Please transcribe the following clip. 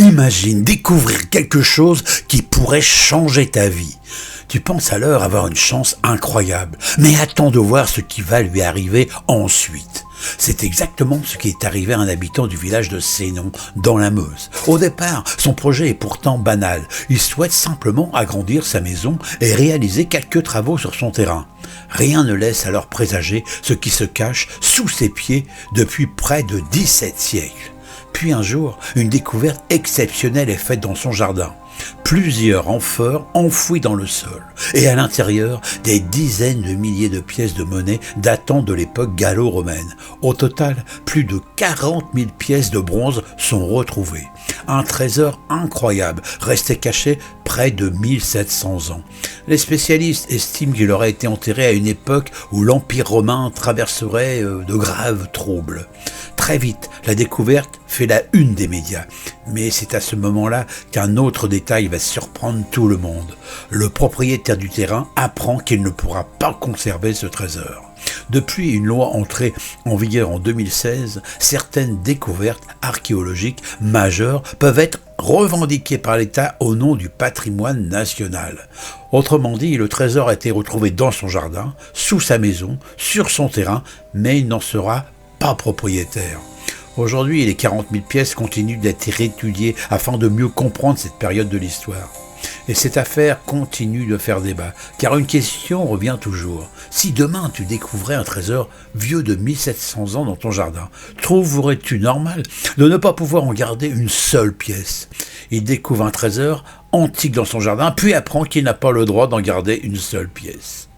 Imagine découvrir quelque chose qui pourrait changer ta vie. Tu penses alors avoir une chance incroyable, mais attends de voir ce qui va lui arriver ensuite. C'est exactement ce qui est arrivé à un habitant du village de Sénon, dans la Meuse. Au départ, son projet est pourtant banal. Il souhaite simplement agrandir sa maison et réaliser quelques travaux sur son terrain. Rien ne laisse alors présager ce qui se cache sous ses pieds depuis près de 17 siècles. Puis un jour, une découverte exceptionnelle est faite dans son jardin. Plusieurs amphores enfouies dans le sol, et à l'intérieur, des dizaines de milliers de pièces de monnaie datant de l'époque gallo-romaine. Au total, plus de 40 000 pièces de bronze sont retrouvées. Un trésor incroyable, resté caché près de 1700 ans. Les spécialistes estiment qu'il aurait été enterré à une époque où l'Empire romain traverserait de graves troubles. Très vite, la découverte fait la une des médias. Mais c'est à ce moment-là qu'un autre détail va surprendre tout le monde. Le propriétaire du terrain apprend qu'il ne pourra pas conserver ce trésor. Depuis une loi entrée en vigueur en 2016, certaines découvertes archéologiques majeures peuvent être revendiquées par l'État au nom du patrimoine national. Autrement dit, le trésor a été retrouvé dans son jardin, sous sa maison, sur son terrain, mais il n'en sera pas propriétaire. Aujourd'hui, les 40 000 pièces continuent d'être étudiées afin de mieux comprendre cette période de l'histoire. Et cette affaire continue de faire débat, car une question revient toujours. Si demain tu découvrais un trésor vieux de 1700 ans dans ton jardin, trouverais-tu normal de ne pas pouvoir en garder une seule pièce ? Il découvre un trésor antique dans son jardin, puis apprend qu'il n'a pas le droit d'en garder une seule pièce.